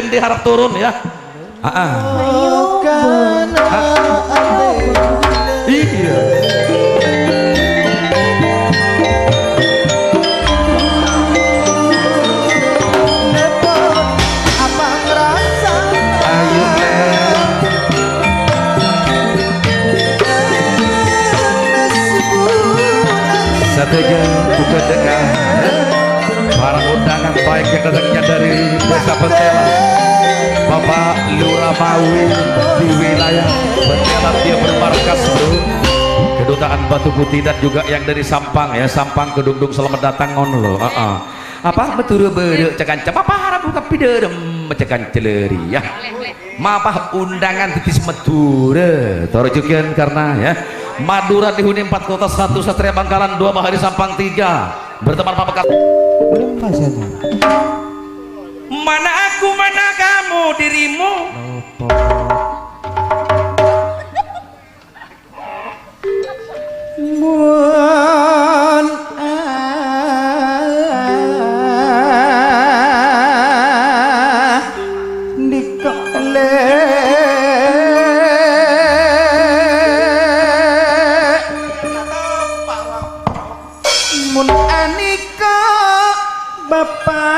Jen diharap turun ya. Iya. Sateja bukan dengan para undangan baik yang datangnya dari Desa Pentela, Bapak Lurah Mawi di wilayah Pentela dia bermarkas bro, Kedutaan Batu Putih dan juga yang dari Sampang ya, Sampang Kedungdung selamat datang on lo. Apa betul bedek cekan apa harap buka piderem cekan celeri ya. Mapah undangan titis Madura Torujukian karena ya Madura dihuni 4 kota 1 Satria Bangkalan 2 Bahari Sampang 3 berteman Papa belum masanya. Mana aku mana kamu dirimu Mun dikole mun anika bapak